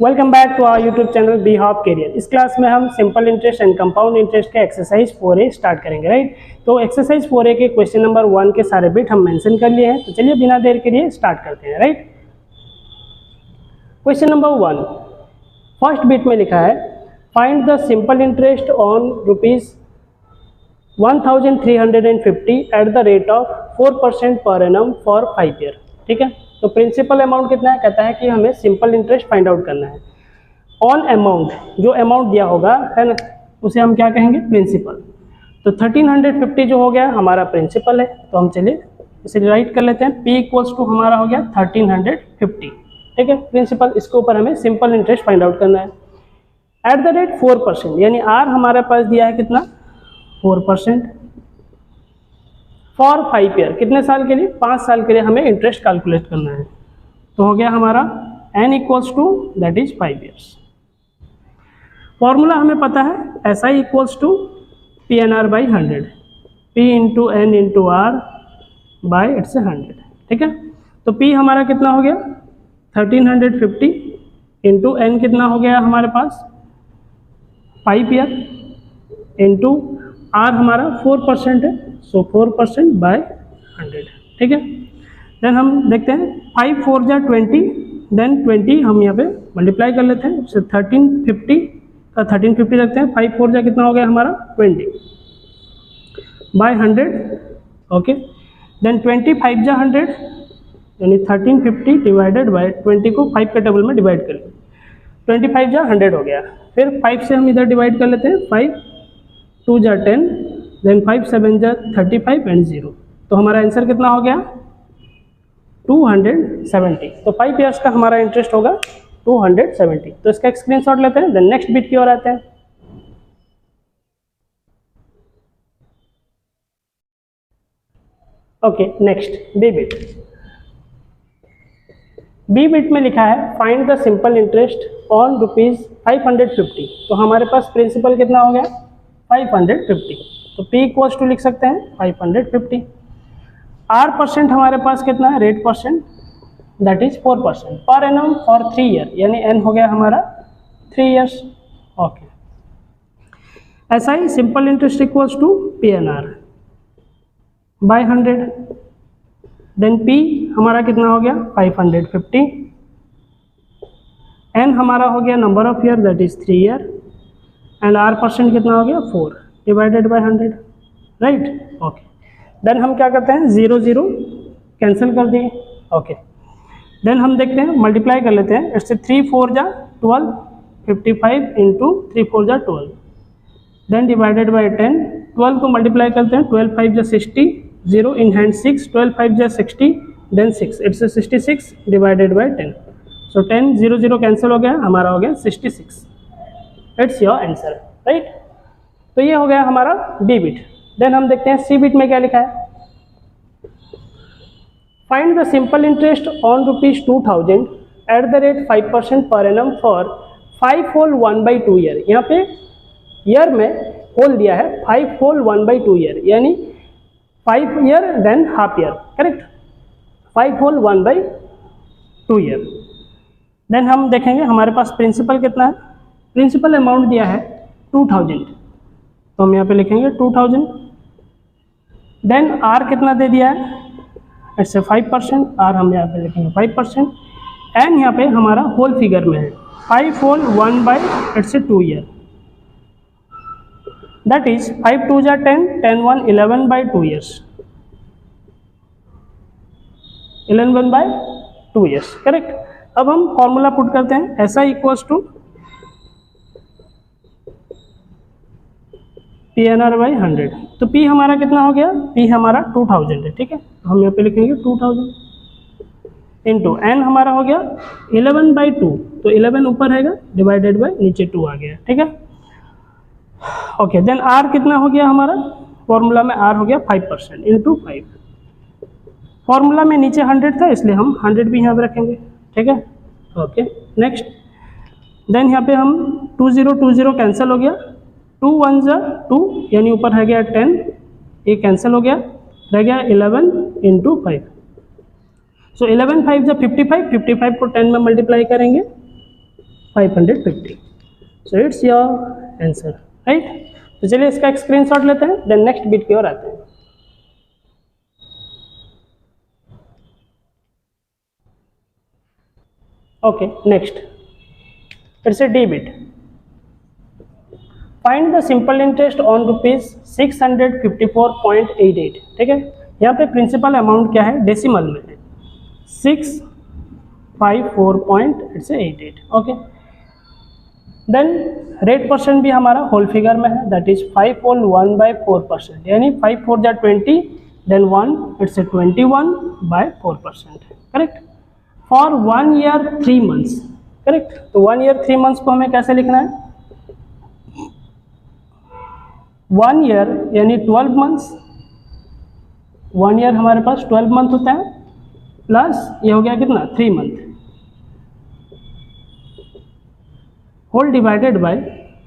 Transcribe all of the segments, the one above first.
Welcome back to our YouTube channel B hop career. इस class में हम simple interest and compound interest के exercise 4A start करेंगे, right. तो exercise 4A के क्वेश्चन नंबर 1 के सारे बिट हम मेंशन कर लिए हैं, तो चलिए बिना देर के लिए स्टार्ट करते हैं, right. Question number 1 first bit में लिखा है find the simple interest on ₹1350 at the rate of 4% per annum for 5 year. ठीक है, तो प्रिंसिपल अमाउंट कितना है, कहता है कि हमें सिंपल इंटरेस्ट फाइंड आउट करना है ऑन अमाउंट, जो अमाउंट दिया होगा है ना, उसे हम क्या कहेंगे, प्रिंसिपल। तो 1350 जो हो गया हमारा प्रिंसिपल है, तो हम चलिए इसे राइट कर लेते हैं। P इक्वल्स टू हमारा हो गया 1350, ठीक है, प्रिंसिपल। इसके ऊपर हमें सिंपल इंटरेस्ट फाइंड आउट करना है एट द रेट 4%, यानी R हमारे पास दिया है कितना, 4%। फॉर 5 ईयर, कितने साल के लिए, 5 साल के लिए हमें इंटरेस्ट कैलकुलेट करना है। तो हो गया हमारा n equals to that is 5 years. Formula हमें पता है SI equals to PNR by 100, P into N into R by its 100, ठीक है। तो P हमारा कितना हो गया 1350 इंटू N कितना हो गया हमारे पास 5 ईयर इंटू R हमारा 4% है, सो 4% बाय 100, ठीक है। देन हम देखते हैं 5 4 जा 20, देन 20 हम यहाँ पे मल्टीप्लाई कर लेते हैं, so 1350 का 1350 रखते हैं, 5 4 जा कितना हो गया हमारा 20 बाय 100, ओके। देन 25 जा 100, यानी 1350 डिवाइडेड बाय 20 को 5 के टेबल में डिवाइड कर लें, 25 जा 100 हो गया। फिर 5 से हम इधर डिवाइड कर लेते हैं, 5 2 जा 10, देन 5 7 जा 35 एंड 0, तो हमारा आंसर कितना हो गया 270। तो 5 ईयर्स का हमारा इंटरेस्ट होगा 270। तो इसका एक स्क्रीनशॉट लेते हैं, देन नेक्स्ट बिट की ओर आते हैं। Okay, next B bit. B bit में लिखा है find the simple interest on ₹550। तो हमारे पास प्रिंसिपल कितना हो गया 550, तो P इक्वल्स टू लिख सकते हैं 550। R परसेंट हमारे पास कितना है, rate percent, that is 4% per annum for 3 year, यानी N हो गया हमारा 3 ईयर्स, ओके। ऐसा ही simple interest equals to PNR by 100, then P हमारा कितना हो गया 550, N हमारा हो गया number of year that is 3 year, and R percent कितना हो गया 4 divided by 100, right, okay. Then हम क्या करते हैं 0 0 कैंसिल कर दिए, ओके। देन हम देखते हैं मल्टीप्लाई कर लेते हैं, इससे 3 4 जा 12, 55 इंटू 3 4 जा 12, देन डिवाइडेड बाय 10, 12 को मल्टीप्लाई करते हैं, 12 5 जा 60, 0 इन हैंड 6, 12 5 जा 60, then 6 it's 66 divided by 10, so 10 0 0 cancel हो गया, हमारा हो गया 66, इट्स योर आंसर, राइट। तो ये हो गया हमारा बी बिट। देन हम देखते हैं सी बिट में क्या लिखा है, find the simple interest on ₹2000 at the rate 5% per annum for 5 whole 1/2 year. यहाँ पे ईयर में होल दिया है 5 होल 1/2 ईयर, यानी 5 year then half year, correct, 5 whole 1/2 year. Then हम देखेंगे हमारे पास प्रिंसिपल कितना है, प्रिंसिपल अमाउंट दिया है 2000, तो हम यहाँ पे लिखेंगे 2000। देन R कितना दे दिया है, इससे 5%, R हम यहाँ पे लिखेंगे 5%, N यहाँ पे हमारा होल फिगर में है 5 होल 1/2 ईयर, दैट इज 5 2 जा 10, 10 1 11/2 ईयर्स, 11/2 ईयर्स, करेक्ट। अब हम फॉर्मूला पुट करते हैं, SI equals to PNR by 100। तो P हमारा कितना हो गया, P हमारा 2000 है, ठीक है, तो हम यहाँ पे लिखेंगे 2000 इंटू N हमारा हो गया 11/2, तो 11 ऊपर रहेगा डिवाइडेड बाई नीचे 2 आ गया, ठीक है, ओके। देन R कितना हो गया हमारा, फॉर्मूला में R हो गया 5% इंटू 5, फॉर्मूला में नीचे 100 था इसलिए हम 100 भी यहाँ पे रखेंगे, ठीक है, ओके। नेक्स्ट, देन यहाँ पे हम 2 0 2 0 कैंसिल हो गया, 2 1 जा 2, यानी ऊपर रह गया 10, ये कैंसिल हो गया, रह गया 11 इंटू 5, सो 11 5 जा 55, 55 को 10 में मल्टीप्लाई करेंगे, 550. So it's your answer, right. तो चलिए इसका एक स्क्रीनशॉट लेते हैं, देन नेक्स्ट बिट की ओर आते हैं। Okay, next it's A D bit. Find the simple interest on ₹654.88। ठीक है, यहाँ पे प्रिंसिपल अमाउंट क्या है, डेसिमल में है, 654.88। ओके, देन रेट परसेंट भी हमारा होल फिगर में है, दैट इज 5 होल 1/4%, यानी 5 4 जा 20, then 1 it's a 21/4%, correct. For 1 year 3 months, correct. तो 1 ईयर 3 मंथ्स को हमें कैसे लिखना है, 1 ईयर यानी 12 मंथ्स, 1 ईयर हमारे पास 12 मंथ होता है, प्लस ये हो गया कितना 3 month, whole divided by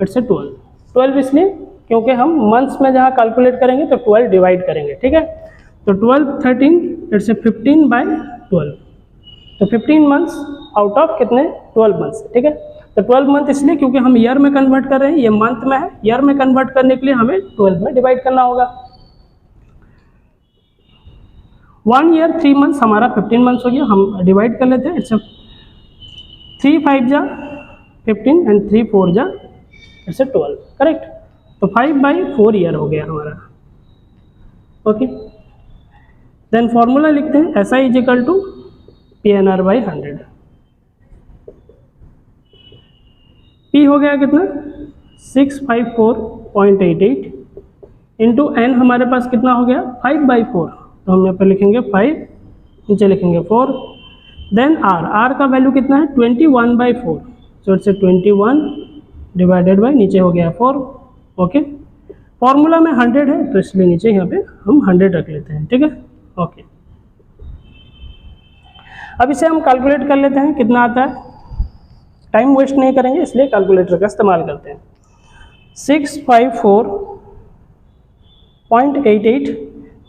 it's a 12 इसलिए क्योंकि हम मंथ्स में जहाँ कैलकुलेट करेंगे तो 12 डिवाइड करेंगे, ठीक है। तो 12 13 इट्स ए 15/12, तो 15 मंथ्स आउट ऑफ कितने 12 मंथ्स, ठीक है। तो 12 मंथ इसलिए क्योंकि हम ईयर में कन्वर्ट कर रहे हैं, ये मंथ में है, ईयर में कन्वर्ट करने के लिए हमें 12 में डिवाइड करना होगा। 1 ईयर 3 मंथ्स हमारा 15 मंथ्स हो गया, हम डिवाइड कर लेते हैं, इट्स 3 5 जा 15 एंड 3 4 जा इट्स 12, करेक्ट। तो 5/4 ईयर हो गया हमारा, ओके। देन फॉर्मूला लिखते हैं, SI is equal to PNR/100। P हो गया कितना 654.88 इंटू N हमारे पास कितना हो गया 5/4, तो हम यहाँ पर लिखेंगे 5, नीचे लिखेंगे 4। देन R का वैल्यू कितना है 21/4, सो इट्स 21 डिवाइडेड बाई नीचे हो गया 4, ओके। फॉर्मूला में 100 है तो इसलिए नीचे यहाँ पे हम 100 रख लेते हैं, ठीक है, ओके। अब इसे हम कैलकुलेट कर लेते हैं कितना आता है, टाइम वेस्ट नहीं करेंगे इसलिए कैलकुलेटर का इस्तेमाल करते हैं। 654.88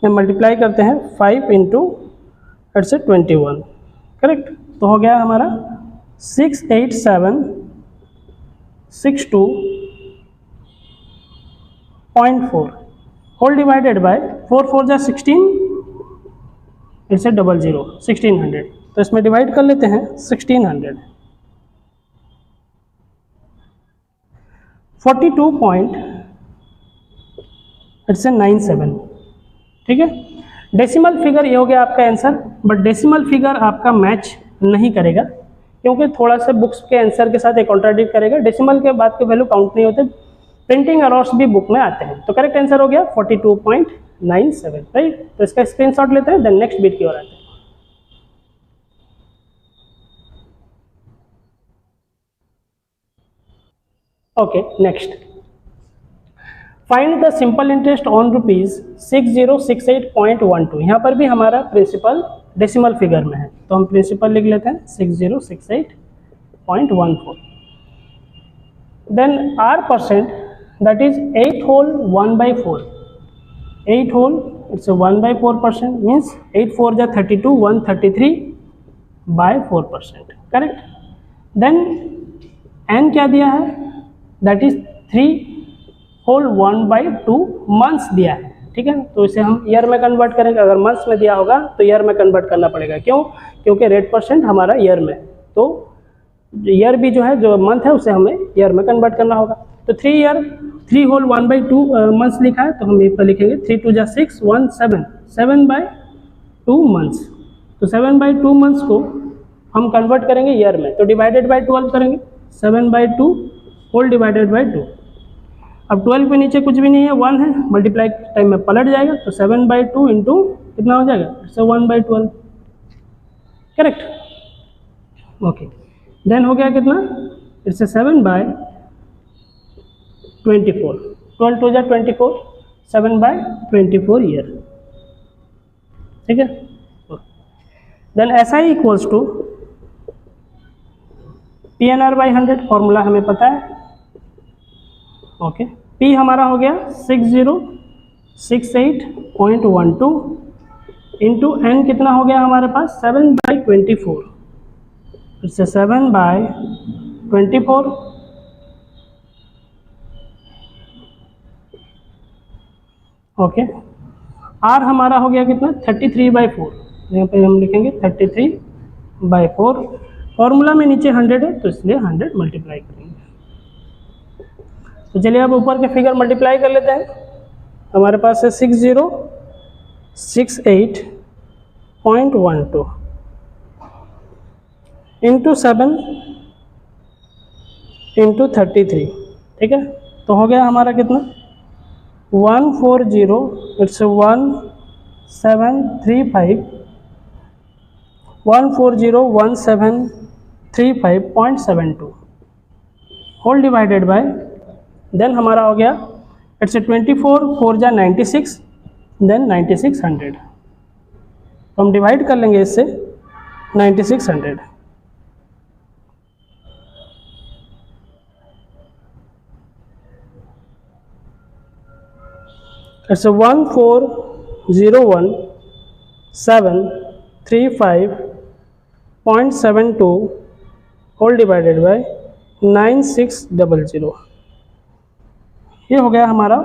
में मल्टीप्लाई करते हैं 5 इंटू इट्स 21, करेक्ट। तो हो गया हमारा 68762.4 होल डिवाइडेड बाय 4 4 जा 16, इट्स 00 1600, तो इसमें डिवाइड कर लेते हैं 1600। 42.97, ठीक है। डेसिमल फिगर ये हो गया आपका आंसर, बट डेसिमल फिगर आपका मैच नहीं करेगा क्योंकि थोड़ा सा बुक्स के आंसर के साथ एक कॉन्ट्राडिक्ट करेगा, डेसिमल के बाद के वैल्यू काउंट नहीं होते, प्रिंटिंग एरर्स भी बुक में आते हैं। तो करेक्ट आंसर हो गया 42.97, राइट। तो इसका स्क्रीनशॉट लेते हैं, देन नेक्स्ट बिट की ओर आते हैं। Okay, next find the simple interest on ₹6068.12। यहाँ पर भी हमारा प्रिंसिपल डेसिमल फिगर में है, तो हम प्रिंसिपल लिख लेते हैं 6068.14। Then R percent that is 8 whole 1/4, 8 whole it's 1/4%, means 8 4 जा 32, 133/4%, करेक्ट। देन N क्या दिया है, दैट इज 3 होल 1/2 मंथ्स दिया है, ठीक है। तो इसे हम ईयर में कन्वर्ट करेंगे, अगर मंथ्स में दिया होगा तो ईयर में कन्वर्ट करना पड़ेगा, क्यों, क्योंकि रेट परसेंट हमारा ईयर में है, तो ईयर भी जो है जो मंथ है उसे हमें ईयर में कन्वर्ट करना होगा। तो 3 होल 1/2 मंथ्स लिखा है, तो हम ये पर लिखेंगे 3 2 जा 6 1 7 7/2 मंथ्स। तो 7/2 मंथ्स को हम कन्वर्ट करेंगे ईयर में, तो डिवाइडेड बाई 12 करेंगे, 7/2 होल डिवाइडेड बाई 2। अब 12 के नीचे कुछ भी नहीं है, 1 है, मल्टीप्लाई टाइम में पलट जाएगा, तो 7/2 इंटू कितना हो जाएगा, इट्स 1/12, करेक्ट, ओके। देन हो गया कितना, इट्स 7/24, 12 2 जा 24, 7/24 ईयर, ठीक है। Then SI equals to PNR/100, formula हमें पता है, ओके। P हमारा हो गया 6068.12 इंटू N कितना हो गया हमारे पास 7/24, इससे 7/24 24, ओके। आर हमारा हो गया कितना 33/4, यहाँ पे हम लिखेंगे 33/4। फॉर्मूला में नीचे 100 है तो इसलिए 100 मल्टीप्लाई करेंगे। तो चलिए अब ऊपर के फिगर मल्टीप्लाई कर लेते हैं। हमारे पास है 6068.12 इंटू 7 इंटू 33, ठीक है। तो हो गया हमारा कितना 140, it's 1735 whole divided by, then हमारा हो गया इट्स 24, 4 जा 96, देन 9600। तो हम डिवाइड कर लेंगे इससे 9600। It's 1401735.72 whole divided by 9600। ये हो गया हमारा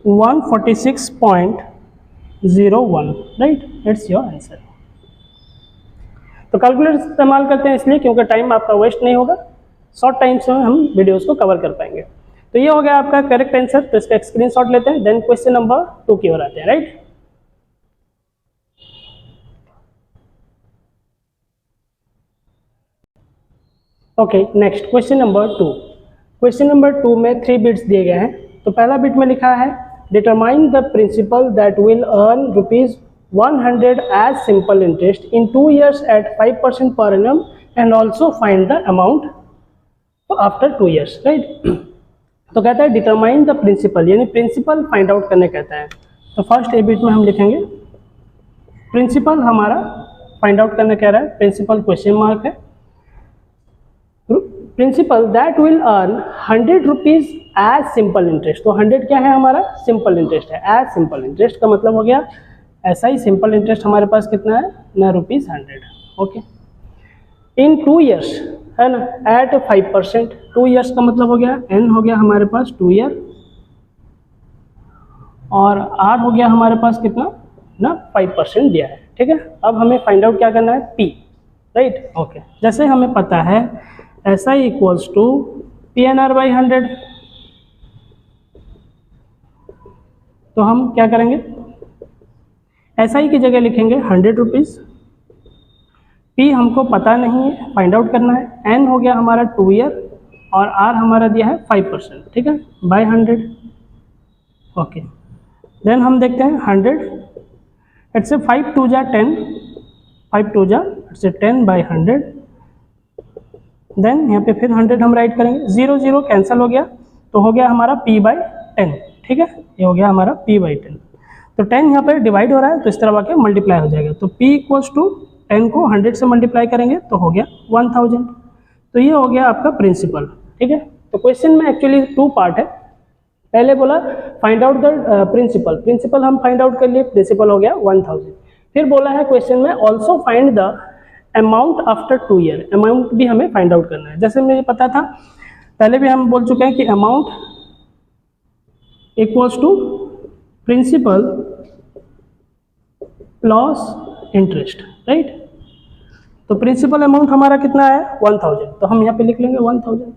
146.01, राइट। It's your answer. तो कैलकुलेटर इस्तेमाल करते हैं इसलिए क्योंकि टाइम आपका वेस्ट नहीं होगा, शॉर्ट टाइम से हम वीडियोस को कवर कर पाएंगे। तो ये हो गया आपका करेक्ट आंसर। तो इसका स्क्रीनशॉट लेते हैं, देन क्वेश्चन नंबर 2 की ओर आते हैं, right. Okay, next question number 2। Question number 2 में 3 बिट्स दिए गए हैं। तो पहला बिट में लिखा है determine the principal that will earn ₹100 as simple interest in 2 years at 5% per annum and also find the amount after 2 years, right. तो कहता है डिटरमाइन द प्रिंसिपल, यानी प्रिंसिपल फाइंड आउट करने कहता है। तो फर्स्ट ए बिट में हम लिखेंगे प्रिंसिपल हमारा फाइंड आउट करने कह रहा है, प्रिंसिपल क्वेश्चन मार्क है। Principal that will earn ₹100 as simple interest. तो 100 क्या है हमारा सिंपल इंटरेस्ट है, एज सिंपल इंटरेस्ट का मतलब हो गया ऐसा ही सिंपल इंटरेस्ट हमारे पास कितना है ना ₹100, ओके। इन 2 years है ना, एट 5%। 2 years का मतलब हो गया n हो गया हमारे पास 2 year, और r हो गया हमारे पास कितना ना 5% दिया है, ठीक है। अब हमें फाइंड आउट क्या करना है p, राइट, ओके। जैसे हमें पता है SI इक्वल्स टू PNR/100, तो हम क्या करेंगे SI की जगह लिखेंगे ₹100। P हमको पता नहीं है, फाइंड आउट करना है। N हो गया हमारा 2 year और R हमारा दिया है 5%, ठीक है, बाय 100, ओके। देन हम देखते हैं 100, इट्स 5 2 जा 10, 5 2 जा इट्स 10 बाय 100। देन यहाँ पे फिर 100 हम राइट करेंगे, 0 0 कैंसिल हो गया, तो हो गया हमारा P/10, ठीक है। ये हो गया हमारा P/10। तो 10 यहाँ पे डिवाइड हो रहा है तो इस तरह आके मल्टीप्लाई हो जाएगा। तो P इक्वल्स टू 10 को 100 से मल्टीप्लाई करेंगे तो हो गया 1000। तो ये हो गया आपका प्रिंसिपल, ठीक है। तो क्वेश्चन में एक्चुअली 2 पार्ट है। पहले बोला find out the principal, principal हम फाइंड आउट कर लिए, प्रिंसिपल हो गया 1000। फिर बोला है क्वेश्चन में also find the amount after 2 year, amount भी हमें फाइंड आउट करना है। जैसे मुझे पता था, पहले भी हम बोल चुके हैं कि amount equals to principal plus interest, right. तो प्रिंसिपल अमाउंट हमारा कितना है 1000, तो हम यहाँ पे लिख लेंगे 1000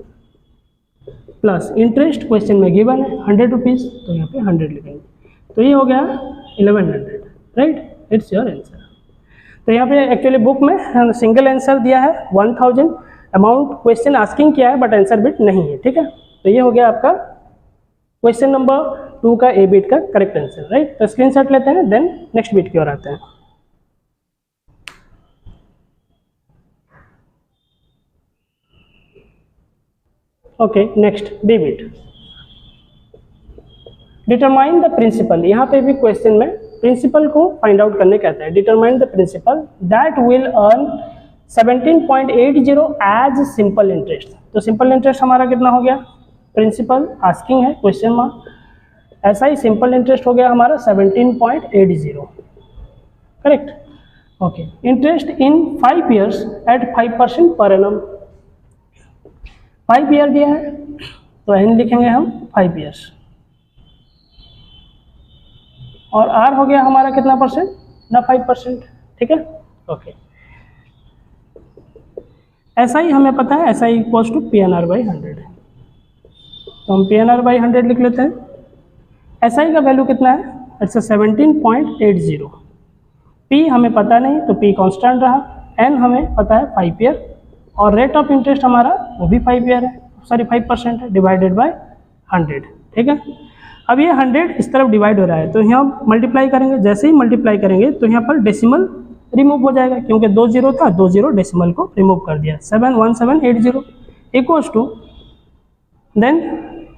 प्लस इंटरेस्ट क्वेश्चन में गिवन है ₹100, तो यहाँ पे 100 लिखेंगे। तो ये हो गया 1100, राइट। It's your answer. तो यहाँ पे एक्चुअली बुक में सिंगल आंसर दिया है 1000, अमाउंट क्वेश्चन आस्किंग किया है बट आंसर बिट नहीं है, ठीक है। तो ये हो गया आपका क्वेश्चन नंबर 2 का ए बिट का करेक्ट आंसर, राइट। तो स्क्रीनशॉट लेते हैं, देन नेक्स्ट बिट की ओर आते हैं। Okay, next B bit, determine the principal. यहाँ पे भी क्वेश्चन में प्रिंसिपल को फाइंड आउट करने कहता है। Determine the principal that will earn 17.80 as simple interest. तो सिंपल इंटरेस्ट हमारा कितना हो गया, प्रिंसिपल आस्किंग है क्वेश्चन मार्क, ऐसा ही सिंपल इंटरेस्ट हो गया हमारा 17.80, correct, okay. Interest in 5 years at 5% per annum. 5 year दिया है तो n लिखेंगे हम 5 ईयर्स, और r हो गया हमारा कितना परसेंट ना 5%, ठीक है। ओके, ऐसा ही हमें पता है SI इक्वल्स टू PNR/100 है, तो हम PNR/100 लिख लेते हैं। SI का वैल्यू कितना है, इट्स 17.80। P हमें पता नहीं तो P कांस्टेंट रहा, N हमें पता है 5 ईयर, और रेट ऑफ इंटरेस्ट हमारा वो भी 5 ईयर है, सॉरी 5% है, डिवाइडेड बाय 100, ठीक है। अब ये 100 इस तरफ डिवाइड हो रहा है तो यहाँ मल्टीप्लाई करेंगे, जैसे ही मल्टीप्लाई करेंगे तो यहाँ पर डेसिमल रिमूव हो जाएगा, क्योंकि 2 जीरो था, 2 जीरो डेसिमल को रिमूव कर दिया, 71780 इक्वल्स टू, देन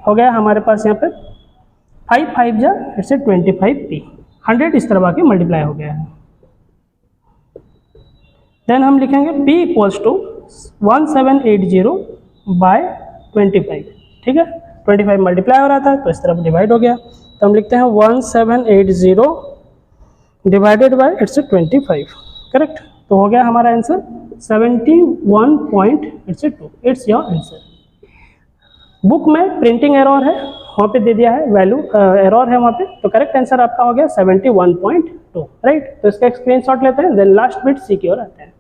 हो गया हमारे पास यहाँ पे 5 5 जा इट्स 25P, 100 इस तरफ आके मल्टीप्लाई हो गया है। देन हम लिखेंगे P इक्वल्स टू 1780 बाय 25, ठीक है, 25 मल्टीप्लाई हो रहा था तो इस तरफ डिवाइड हो गया, तो हम लिखते हैं 1780 डिवाइडेड बाय इट्स 25, करेक्ट। तो हो गया हमारा answer 71.2, it's your answer. Book में प्रिंटिंग एरर है, वहाँ पे दे दिया है वैल्यू एरर है वहाँ पे, तो करेक्ट आंसर आपका हो गया 71.2, राइट। तो इसका स्क्रीनशॉट लेते हैं, देन लास्ट बिट सी की ओर आते हैं।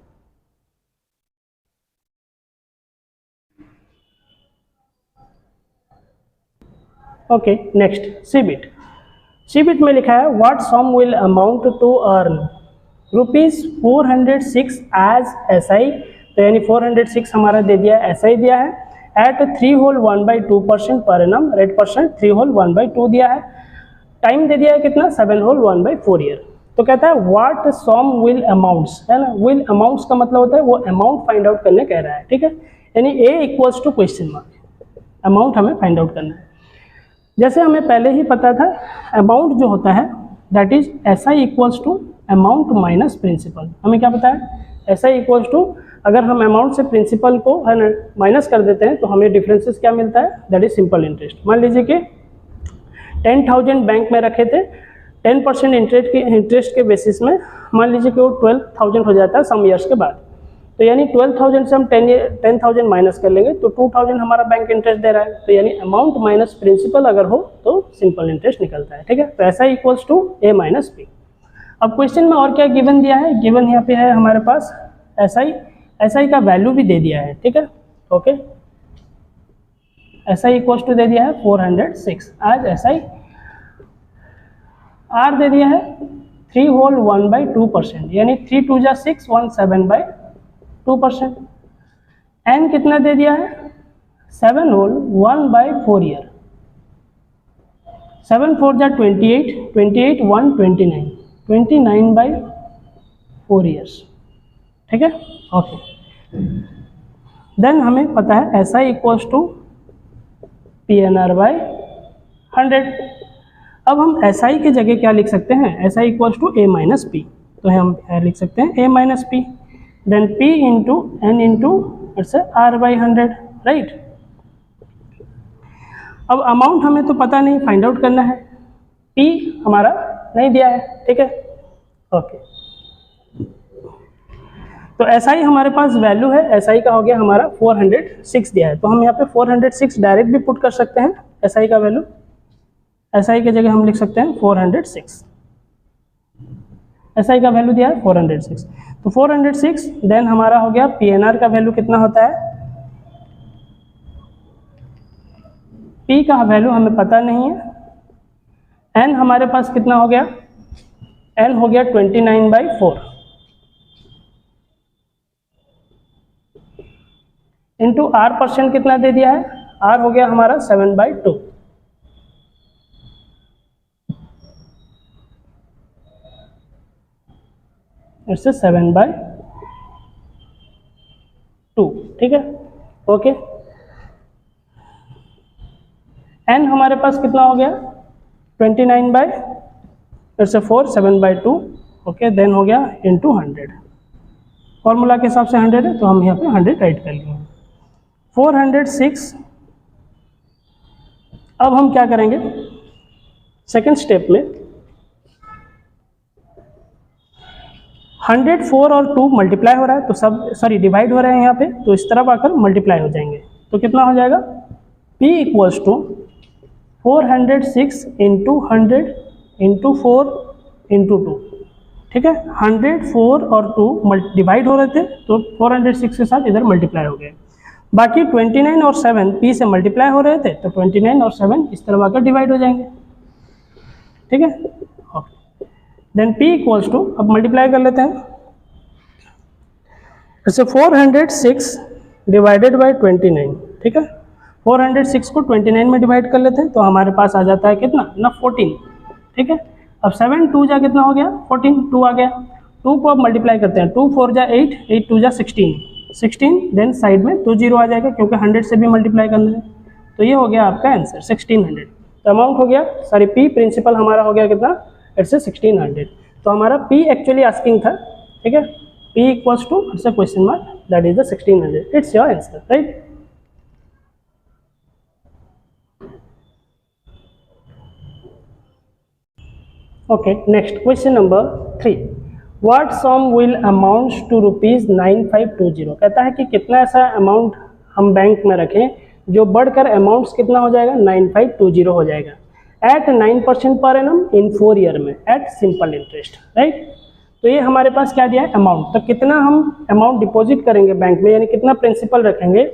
Okay, next C bit. C bit में लिखा है what sum will amount to earn ₹406 as SI, तो यानी 406 हमारा दे दिया है, SI दिया है, eight 3 whole 1/2% per annum, rate percent 3 whole 1/2 दिया है, टाइम दे दिया है कितना 7 होल 1/4 ईयर। तो कहता है व्हाट सम विल अमाउंट्स, है ना, विल अमाउंट्स का मतलब होता है वो अमाउंट फाइंड आउट करने कह रहा है, ठीक है, यानी A equals to question mark, amount हमें फाइंड आउट करना है। जैसे हमें पहले ही पता था अमाउंट जो होता है that is SI equals to amount minus principal. हमें क्या पता है, SI इक्वल्स टू, अगर हम अमाउंट से प्रिंसिपल को है ना माइनस कर देते हैं तो हमें डिफरेंसेस क्या मिलता है, दैट इज सिंपल इंटरेस्ट। मान लीजिए कि 10,000 बैंक में रखे थे, 10% इंटरेस्ट के बेसिस में मान लीजिए कि वो 12,000 हो जाता है सम ईयर्स के बाद, तो यानी 12,000 से हम 10,000 माइनस कर लेंगे तो 2,000 हमारा बैंक इंटरेस्ट दे रहा है, तो यानी अमाउंट माइनस प्रिंसिपल अगर हो तो सिंपल इंटरेस्ट निकलता है, ठीक है। तो SI equals to A minus P। अब क्वेश्चन में और क्या गिवन दिया है, गिवन यहाँ पे है हमारे पास SI का वैल्यू भी दे दिया है, ठीक है। ओके, SI इक्वल्स टू दे दिया है 406 आज SI, R दे दिया है 3 होल 1/2%, यानी 3 2 जा 6 1 7/2%, N कितना दे दिया है 7 होल 1/4 ईयर, 7 4 जा 28 28 1 29 29/4 ईयर्स, ठीक है। ओके, देन हमें पता है SI इक्वल्स टू PNR/100। अब हम SI की जगह क्या लिख सकते हैं, SI equals to A minus P, तो हम लिख सकते हैं A minus P, then P into N into it's R/100, right. अब अमाउंट हमें तो पता नहीं, फाइंड आउट करना है, P हमारा नहीं दिया है, ठीक है। ओके, तो SI हमारे पास वैल्यू है, SI का हो गया हमारा 406 दिया है, तो हम यहाँ पे 406 डायरेक्ट भी पुट कर सकते हैं SI का वैल्यू, SI की जगह हम लिख सकते हैं 406, SI का वैल्यू दिया है 406, तो 406, देन हमारा हो गया PNR का वैल्यू कितना होता है, P का वैल्यू हमें पता नहीं है, N हमारे पास कितना हो गया, N हो गया 29/4 इंटू R% कितना दे दिया है, R हो गया हमारा 7/2, इट्स 7/2, ठीक है। ओके, N हमारे पास कितना हो गया 29/4 7/2, ओके, देन हो गया इंटू 100, फॉर्मूला के हिसाब से 100 है तो हम यहाँ पे 100 राइट कर लेंगे। 406, अब हम क्या करेंगे सेकेंड स्टेप में, 100 4 और 2 मल्टीप्लाई हो रहा है तो सब, सॉरी डिवाइड हो रहे हैं यहाँ पे, तो इस तरफ आकर मल्टीप्लाई हो जाएंगे, तो कितना हो जाएगा, P equals to 406 into 100 into 4 into 2, ठीक है। 100, 4 और 2 डिवाइड हो रहे थे तो 406 के साथ इधर मल्टीप्लाई हो गए। बाकी 29 और 7 P से मल्टीप्लाई हो रहे थे तो 29 और 7 इस तरह आकर डिवाइड हो जाएंगे, ठीक है। देन P इक्वल्स टू, अब मल्टीप्लाई कर लेते हैं, जैसे 406 डिवाइडेड बाई 29, ठीक है। 406 को 29 में डिवाइड कर लेते हैं तो हमारे पास आ जाता है कितना ना 14, ठीक है। अब 7 2 जा कितना हो गया 14, 2 आ गया। 2 को अब मल्टीप्लाई करते हैं, 2 4 जा 8, 8 2 जा 16, देन साइड में 2 0 आ जाएगा क्योंकि 100 से भी मल्टीप्लाई करना है। तो ये हो गया आपका आंसर 1600। तो अमाउंट हो गया, सॉरी P प्रिंसिपल हमारा हो गया कितना, इट्स 1600। तो हमारा P एक्चुअली आस्किंग था, ठीक है। P equals to it's question mark, that is the 1600, it's your answer, right. Okay, next question number 3. What sum will amount to rupees 9520? कहता है कि कितना ऐसा अमाउंट हम बैंक में रखें जो बढ़कर अमाउंट्स कितना हो जाएगा 9520 हो जाएगा at 9% per annum in 4 year में एट सिंपल इंटरेस्ट, राइट। तो ये हमारे पास क्या दिया है अमाउंट, तो कितना हम अमाउंट डिपॉजिट करेंगे बैंक में, यानी कितना प्रिंसिपल रखेंगे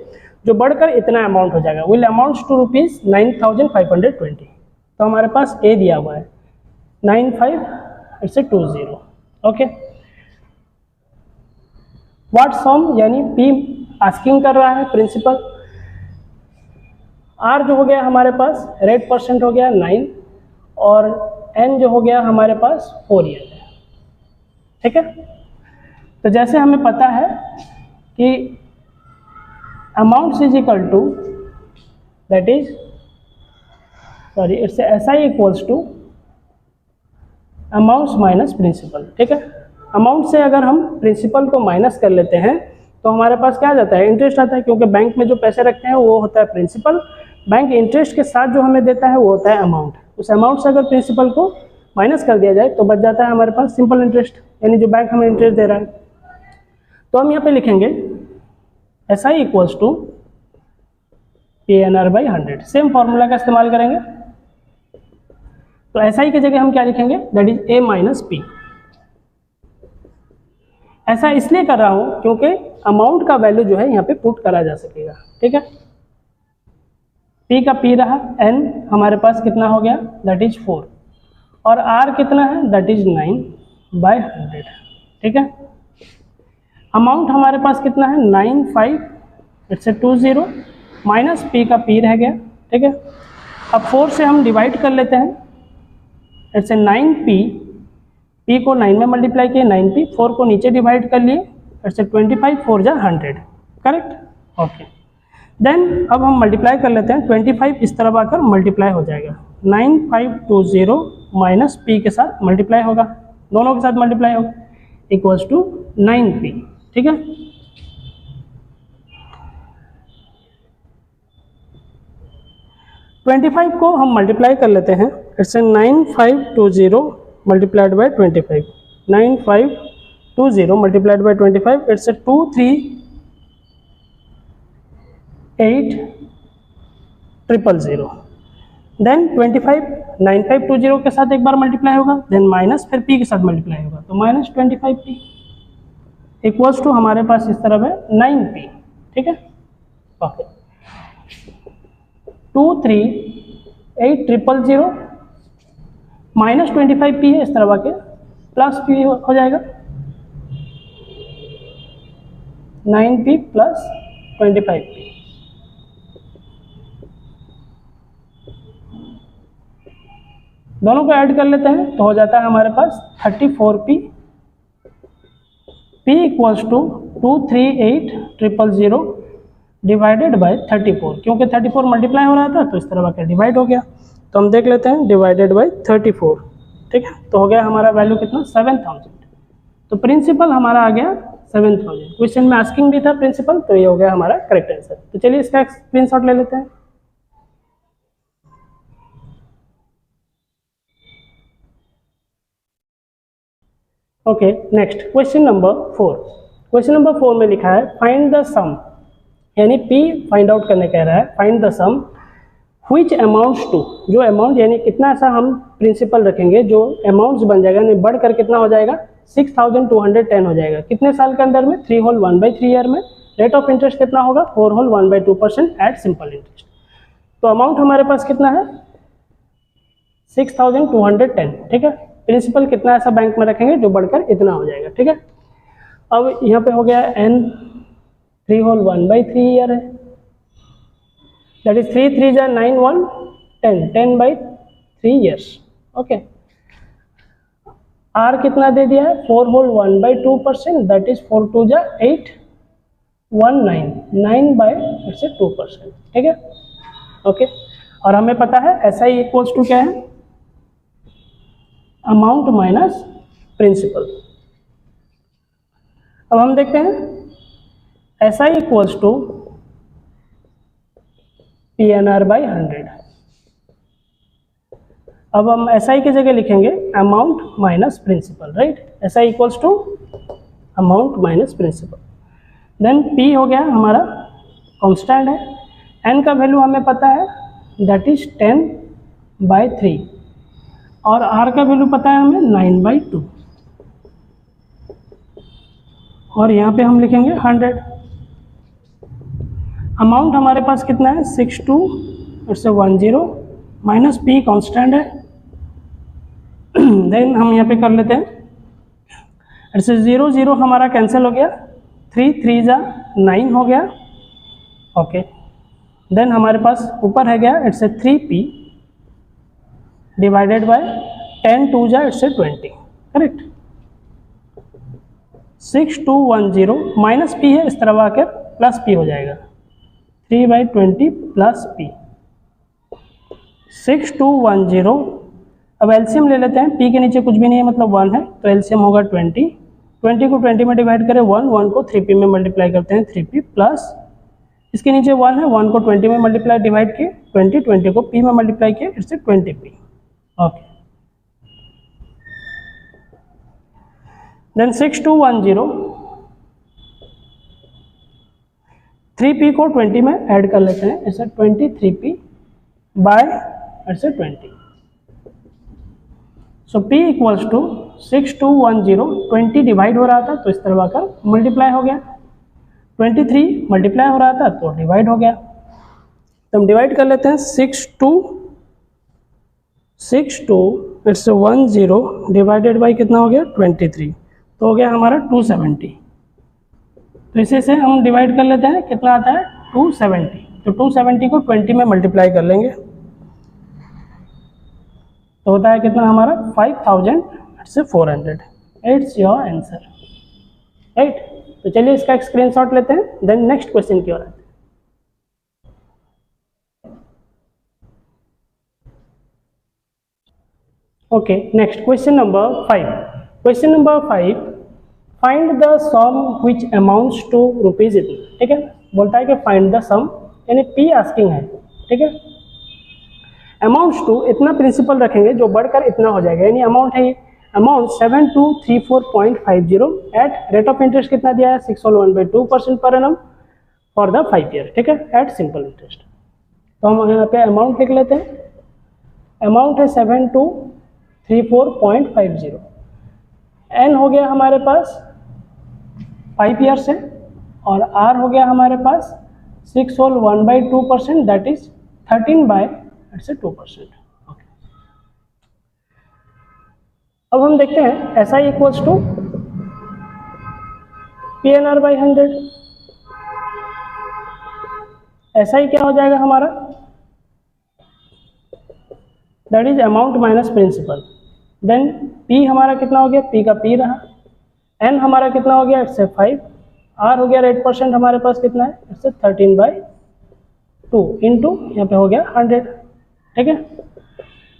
जो बढ़कर इतना अमाउंट हो जाएगा, विल अमाउंट्स टू रुपीज 9520। तो हमारे पास ए दिया हुआ है 9520, ओके। व्हाट सम, यानी P आस्किंग कर रहा है प्रिंसिपल, R जो हो गया हमारे पास रेट परसेंट हो गया 9 और N जो हो गया हमारे पास 4 ईयर है, ठीक है। तो जैसे हमें पता है कि amount is equal to that is sorry it's SI equals to amounts minus principal, ठीक है। अमाउंट से अगर हम प्रिंसिपल को माइनस कर लेते हैं तो हमारे पास क्या आ जाता है इंटरेस्ट आता है, क्योंकि बैंक में जो पैसे रखते हैं वो होता है प्रिंसिपल, बैंक इंटरेस्ट के साथ जो हमें देता है वो होता है अमाउंट। उस अमाउंट से अगर प्रिंसिपल को माइनस कर दिया जाए तो बच जाता है हमारे पास सिंपल इंटरेस्ट, यानी जो बैंक हमें इंटरेस्ट दे रहा है। तो हम यहाँ पे लिखेंगे SI equals to PNR by 100, same formula का इस्तेमाल करेंगे। तो SI की जगह हम क्या लिखेंगे, that is A minus P। ऐसा इसलिए कर रहा हूं क्योंकि अमाउंट का वैल्यू जो है यहाँ पे पुट करा जा सकेगा, ठीक है। P का P रहा, N हमारे पास कितना हो गया दैट इज 4 और R कितना है दैट इज 9 बाई 100, ठीक है। अमाउंट हमारे पास कितना है 9520 माइनस P का P रह गया, ठीक है। अब 4 से हम डिवाइड कर लेते हैं, इट्स 9P, P को 9 में मल्टीप्लाई किए 9P, 4 को नीचे डिवाइड कर लिए, इट्स 25 4 जा 100, करेक्ट, ओके। देन अब हम मल्टीप्लाई कर लेते हैं, 25 इस तरफ आकर मल्टीप्लाई हो जाएगा, 9520 माइनस P के साथ मल्टीप्लाई होगा, दोनों के साथ मल्टीप्लाई होगा, इक्वल्स टू 9P, ठीक है। ट्वेंटी 25 को हम मल्टीप्लाई कर लेते हैं, it's 9520 multiplied by 25, 9520 multiplied by 25, it's 23800। Then 25 9520 के साथ एक बार मल्टीप्लाई होगा, देन माइनस फिर P के साथ मल्टीप्लाई होगा, तो माइनस 25P इक्वल्स टू हमारे पास इस तरफ है 9P, ठीक है, ओके। 23800 माइनस 25P है, इस तरफ आके प्लस P हो जाएगा, 9P प्लस 25P, दोनों को ऐड कर लेते हैं तो हो जाता है हमारे पास 34P। P equals to 23800 divided by 34, क्योंकि 34 मल्टीप्लाई हो रहा था तो इस तरह आकर डिवाइड हो गया, तो हम देख लेते हैं डिवाइडेड बाय 34, ठीक है। तो हो गया हमारा वैल्यू कितना 7000, तो प्रिंसिपल हमारा आ गया 7000। क्वेश्चन में आस्किंग भी था प्रिंसिपल, तो ये हो गया हमारा करेक्ट आंसर। तो चलिए इसका स्क्रीनशॉट ले लेते हैं। Okay, next question number 4। Question number 4 में लिखा है फाइंड द सम यानी P फाइंड आउट करने कह रहा है, find the sum which amounts to, जो अमाउंट यानी कितना ऐसा हम प्रिंसिपल रखेंगे जो अमाउंट्स बन जाएगा, यानी बढ़कर कितना हो जाएगा 6210 हो जाएगा। कितने साल के अंदर में? 3 होल 1/3 ईयर में। रेट ऑफ इंटरेस्ट कितना होगा? 4 होल 1/2% एट सिंपल इंटरेस्ट। तो अमाउंट हमारे पास कितना है? 6210, ठीक है। प्रिंसिपल कितना ऐसा बैंक में रखेंगे जो बढ़कर इतना हो जाएगा, ठीक है। अब यहाँ पे हो गया n 3 होल 1/3 ईयर है, दैट इज 3 3 जा 9 1 10 10/3 ईयर्स, ओके। r कितना दे दिया है? 4 होल 1/2%, दैट इज 4 2 जा 8 1 9 9/2%, ठीक है, ओके। और हमें पता है SI इक्वल्स टू क्या है? Amount minus principal. अब हम देखते हैं SI equals to PNR by 100। अब हम SI की जगह लिखेंगे amount minus principal, right. SI equals to amount minus principal. Then P हो गया हमारा कांस्टेंट है, N का वैल्यू हमें पता है, दैट इज 10/3, और R का वैल्यू पता है हमें 9/2, और यहाँ पे हम लिखेंगे 100। अमाउंट हमारे पास कितना है? 6210 माइनस P कांस्टेंट है। देन हम यहाँ पे कर लेते हैं, ऐसे 0 0 हमारा कैंसिल हो गया, 3 3 जा 9 हो गया, ओके। देन हमारे पास ऊपर है गया इट्स 3P डिवाइडेड बाय 10 2 जा इट्स 20, करेक्ट। 6210 माइनस P है, इस तरफ आकर प्लस P हो जाएगा, 3/20 प्लस P 6210। अब एलसीएम ले लेते हैं, P के नीचे कुछ भी नहीं है मतलब 1 है, तो एलसीएम होगा 20 को 20 में डिवाइड करें 1 को 3P में मल्टीप्लाई करते हैं 3P प्लस इसके नीचे 1 है, 1 को 20 में मल्टीप्लाई डिवाइड किए 20 को P में मल्टीप्लाई किए it's 20P, okay. Then 6210 3P को 20 में ऐड कर लेते हैं, ऐसे 23P बाय ऐसे 20। सो P इक्वल्स टू 6210, 20 डिवाइड हो रहा था तो इस तरह आकर मल्टीप्लाई हो गया, 23 मल्टीप्लाई हो रहा था तो डिवाइड हो गया। तो हम डिवाइड कर लेते हैं, 6210 डिवाइडेड बाई कितना हो गया 23, तो हो गया हमारा 270। तो इसे से हम डिवाइड कर लेते हैं, कितना आता है 270, तो 270 को 20 में मल्टीप्लाई कर लेंगे तो होता है कितना हमारा 5400, इट्स योर आंसर, राइट। तो चलिए इसका एक स्क्रीनशॉट लेते हैं, देन नेक्स्ट क्वेश्चन की ओर आते हैं। Okay, next question number 5। Question number 5, find the sum which amounts to rupees इतना, ठीक है। बोलता है कि फाइंड द सम, यानी P आस्किंग है, ठीक है। अमाउंट्स टू इतना प्रिंसिपल रखेंगे जो बढ़कर इतना हो जाएगा, यानी अमाउंट है ये, amount 7234.50 at rate of interest कितना दिया है 6 होल 1/2% पर एनम फॉर द 5 ईयर, ठीक है, एट सिंपल इंटरेस्ट। तो हम यहाँ पे अमाउंट लिख लेते हैं, अमाउंट है 7234.50, एन हो गया हमारे पास 5 ईयर से, और आर हो गया हमारे पास 6 होल 1/2%, दैट इज 13/2%। अब हम देखते हैं SI equals to PNR by 100। SI क्या हो जाएगा हमारा, that is amount minus principal. Then P हमारा कितना हो गया, P का P रहा, N हमारा कितना हो गया, इट्स 5, R हो गया 8% हमारे पास कितना है, इट्स 13/2 इंटू यहाँ पे हो गया 100, ठीक है।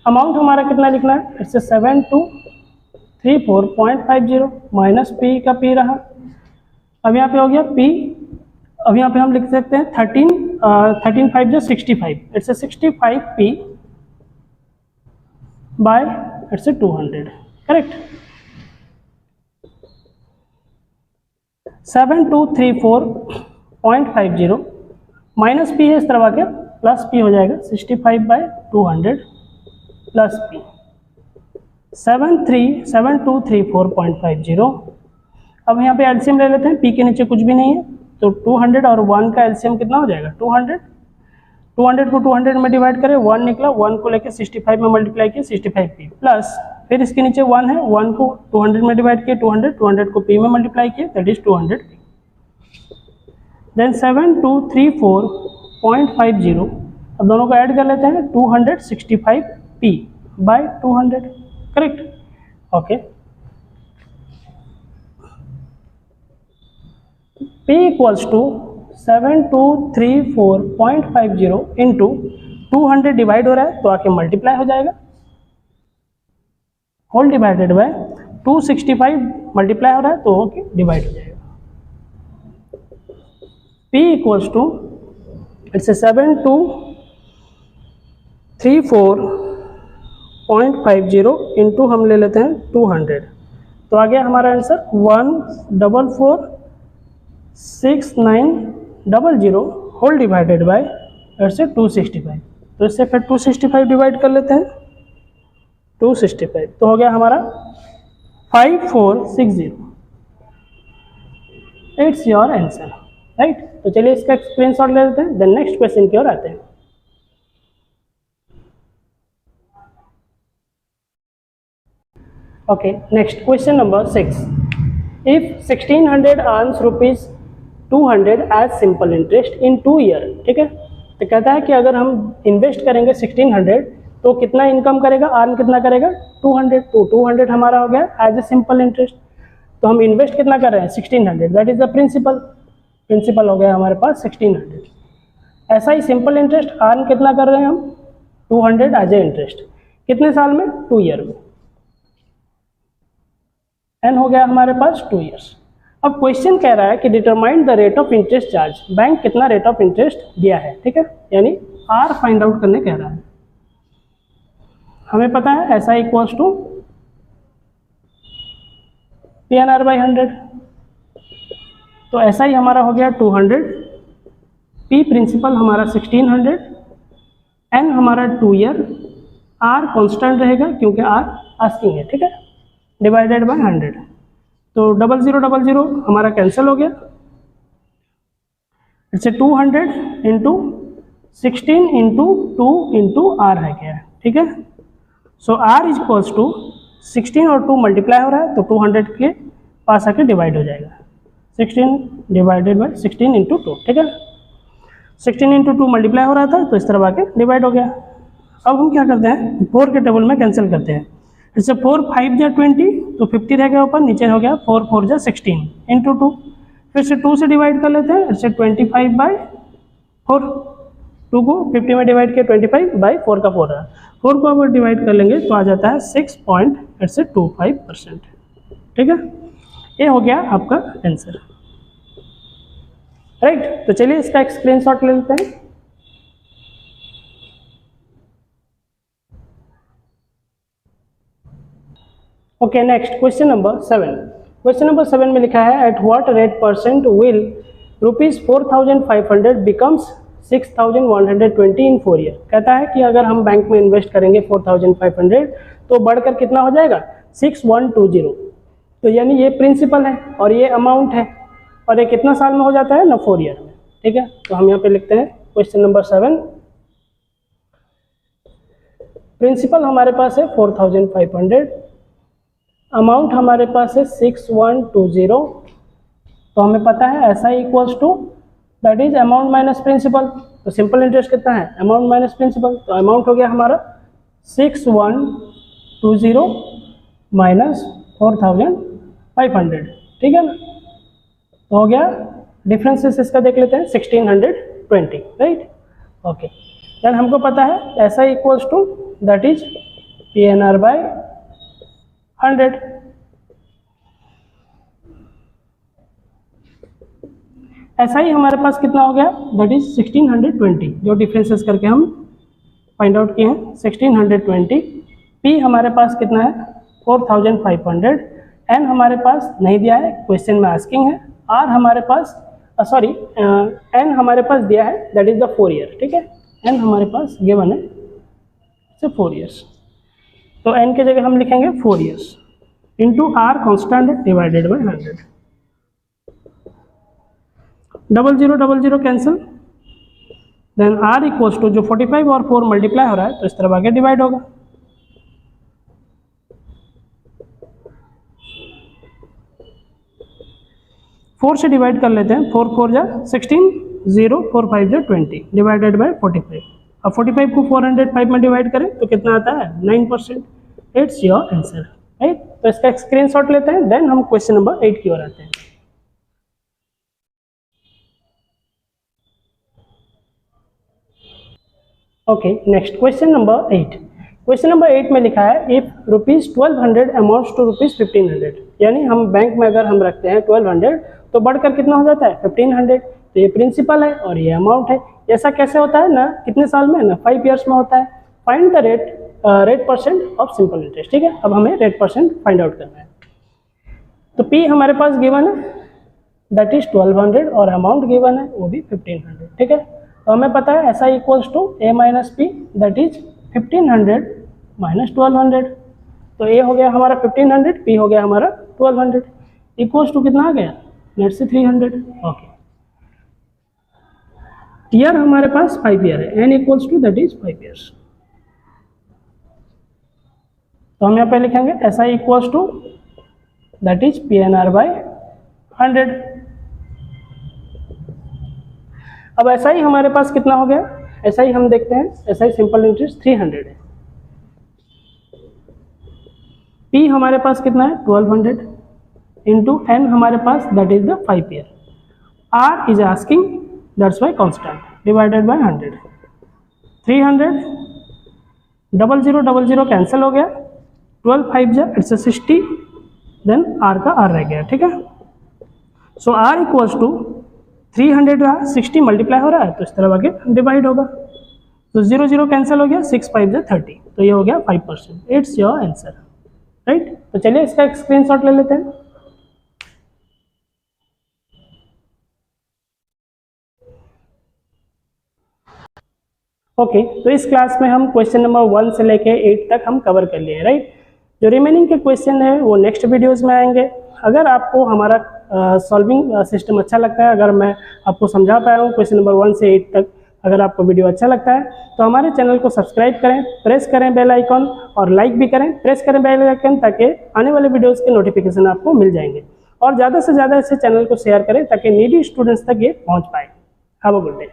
अमाउंट हमारा कितना लिखना है, इट्स 7234.50 माइनस P का P रहा, अब यहाँ पे हो गया P, अब यहाँ पे हम लिख सकते हैं 13 5 जो 65, it's 65P bye it's 200, correct. 7234.50 minus P है इस तरह के, प्लस पी हो जाएगा 65/200 प्लस पी 7234.50। अब यहाँ पे एलसीएम ले लेते हैं, पी के नीचे कुछ भी नहीं है तो 200 और 1 का एलसीएम कितना हो जाएगा 200 को 200 में डिवाइड करें 1 निकला, 1 को लेके 65 में मल्टीप्लाई किया 65 पी प्लस फिर इसके नीचे 1 है, 1 को 200 में डिवाइड किया 200 को पी में मल्टीप्लाई किया दैट इज 200 पी। देन 7234.50 अब दोनों को ऐड कर लेते हैं 265 P by 200 correct. Okay P equals to 7234.50 into 200 divide हो रहा है तो आके मल्टीप्लाई हो जाएगा, होल डिवाइडेड बाय 265 मल्टीप्लाई हो रहा है तो ओके डिवाइड हो जाएगा। P equals to it's 7234.50 into हम ले लेते हैं 200 तो आ गया हमारा आंसर 1446900 होल डिवाइडेड बाय ऐसे 265 तो इससे फिर 265 डिवाइड कर लेते हैं 265 तो हो गया हमारा 5460। It's your answer right. तो चलिए इसका स्क्रीनशॉट ले लेते हैं, देन नेक्स्ट क्वेश्चन की ओर आते हैं। Okay next question number 6। If 1600 earns ₹200 as simple interest in 2 year, ठीक है, तो कहता है कि अगर हम इन्वेस्ट करेंगे 1600 तो कितना इनकम करेगा, अर्न कितना करेगा 200, तो 200 हमारा हो गया एज ए सिंपल इंटरेस्ट। तो हम इन्वेस्ट कितना कर रहे हैं 1600 दैट इज द प्रिंसिपल हो गया हमारे पास 1600। ऐसा ही सिंपल इंटरेस्ट अर्न कितना कर रहे हैं हम 200 एज ए इंटरेस्ट, कितने साल में 2 ईयर में, एन हो गया हमारे पास 2 ईयर्स। अब क्वेश्चन कह रहा है कि determine the rate of interest charge, bank कितना रेट ऑफ इंटरेस्ट दिया है, ठीक है, यानी आर फाइंड आउट करने कह रहा है। हमें पता है ऐसा इक्वल्स टू PNR/100, तो ऐसा ही हमारा हो गया 200, पी प्रिंसिपल हमारा 1600, एन हमारा 2 ईयर, आर कांस्टेंट रहेगा क्योंकि आर आस्किंग है, ठीक है, डिवाइडेड बाय 100 तो 0000 हमारा कैंसिल हो गया। It's 200 into 16 into 2 into R है क्या, ठीक है। So R is equals to 16 और 2 मल्टीप्लाई हो रहा है तो 200 के पास आके डिवाइड हो जाएगा, 16 डिवाइडेड बाय 16 इंटू 2, ठीक है। 16 इंटू 2 मल्टीप्लाई हो रहा था तो इस तरह आके डिवाइड हो गया। अब हम क्या करते हैं 4 के टेबल में कैंसिल करते हैं। इससे 4 5 जा 20 तो 50 रह गया ऊपर, नीचे हो गया 4 4 जा 16 इंटू 2, फिर से 2 से डिवाइड कर लेते हैं, इससे 25/4, 2 को 50 में डिवाइड किया 25/4 का 4 रहा, 4 को अगर डिवाइड कर लेंगे तो आ जाता है 6.25%, ठीक है। ये हो गया आपका आंसर राइट। तो चलिए इसका एक स्क्रीनशॉट ले लेते हैं। Okay next question number 7। Question number 7 में लिखा है at what rate percent will ₹4500 becomes 6120 in 4 year. कहता है कि अगर हम बैंक में इन्वेस्ट करेंगे 4500 तो बढ़कर कितना हो जाएगा 6120, तो यानी ये प्रिंसिपल है और ये अमाउंट है और ये कितना साल में हो जाता है ना 4 ईयर में, ठीक है। तो हम यहाँ पे लिखते हैं क्वेश्चन नंबर 7, प्रिंसिपल हमारे पास है 4500, अमाउंट हमारे पास है 6120, तो हमें पता है SI equals to that is amount minus principal. तो सिंपल इंटरेस्ट कितना है अमाउंट माइनस प्रिंसिपल, तो अमाउंट हो गया हमारा 6120 माइनस 4500, ठीक है ना। तो हो गया डिफरेंसेस इसका देख लेते हैं 1620 राइट। ओके देन हमको पता है SI equals to that is PNR/100। ऐसा ही हमारे पास कितना हो गया दैट इज 1620, जो डिफरेंसेस करके हम फाइंड आउट किए हैं 1620। पी हमारे पास कितना है 4500, एन हमारे पास नहीं दिया है क्वेश्चन में आस्किंग है, आर हमारे पास सॉरी एन हमारे पास दिया है दैट इज द 4 ईयर, ठीक है, एन हमारे पास गिवन है से 4 ईयर्स, तो एन के जगह हम लिखेंगे 4 years into R constant divided by 100, 00 cancel, then R equals to जो 45 और 4 मल्टीप्लाई हो रहा है तो इस तरफ आगे डिवाइड होगा, फोर से डिवाइड कर लेते हैं, 4 4 जा 16, 0 4 5 जा 20 डिवाइडेड बाय 45, अब 45 को 405 में डिवाइड करें तो कितना आता है 9%, इट्स योर आंसर, राइट। तो इसका स्क्रीनशॉट लेते हैं, देन हम क्वेश्चन नंबर 8 की ओर आते हैं। Okay, next question number 8। Question number 8 में लिखा है इफ ₹1200 अमाउंट्स टू ₹1500, यानी हम बैंक में अगर हम रखते हैं 1200 तो बढ़कर कितना हो जाता है 1500, तो ये प्रिंसिपल है और ये अमाउंट है। ऐसा कैसे होता है ना, कितने साल में ना 5 ईयर्स में होता है। Find the rate percent of simple interest, ठीक है। अब हमें रेट परसेंट फाइंड आउट करना है। तो पी हमारे पास गिवन है दैट इज 1200 और अमाउंट गिवन है वो भी 1500, ठीक है। तो हमें पता है S I equals to A minus P that is 1500 minus 1200, तो ए हो गया हमारा 1500, पी हो गया हमारा 1200, इक्वल्स टू कितना आ गया लेट्स से 300। ओके, ईयर हमारे पास 5 ईयर है, N equals to that is 5 years, तो हम यहाँ पे लिखेंगे S I equals to that is P N R by 100। अब ऐसा ही हमारे पास कितना हो गया, ऐसा ही हम देखते हैं, ऐसा ही सिंपल इंटरेस्ट 300 है। पी हमारे पास कितना है 1200 इंटू एन हमारे पास that is the 5 year, R is asking that's why constant divided by 100, 300, 00 cancel हो गया, 12 5 जा इट्स 60, देन आर का आर रह गया, ठीक है। सो आर इक्वल्स टू 300 रहा, 60 मल्टीप्लाई हो रहा है तो इस तरह आगे डिवाइड होगा, तो 00 कैंसिल हो गया, 6 5 जा 30, तो ये हो गया 5%, इट्स योर आंसर, राइट। तो चलिए इसका एक स्क्रीनशॉट ले लेते हैं। ओके, तो इस क्लास में हम क्वेश्चन नंबर 1 से लेके 8 तक हम कवर कर लिए, राइट। जो रिमेनिंग के क्वेश्चन है वो नेक्स्ट वीडियोस में आएंगे। अगर आपको हमारा सॉल्विंग सिस्टम अच्छा लगता है, अगर मैं आपको समझा पाया हूँ क्वेश्चन नंबर 1 से 8 तक, अगर आपको वीडियो अच्छा लगता है तो हमारे चैनल को सब्सक्राइब करें, प्रेस करें बेल आइकॉन और लाइक भी करें, प्रेस करें बेल आइकॉन ताकि आने वाले वीडियोज़ के नोटिफिकेशन आपको मिल जाएंगे, और ज़्यादा से ज़्यादा इसे चैनल को शेयर करें ताकि नीडी स्टूडेंट्स तक ये पहुँच पाए। Have a good day.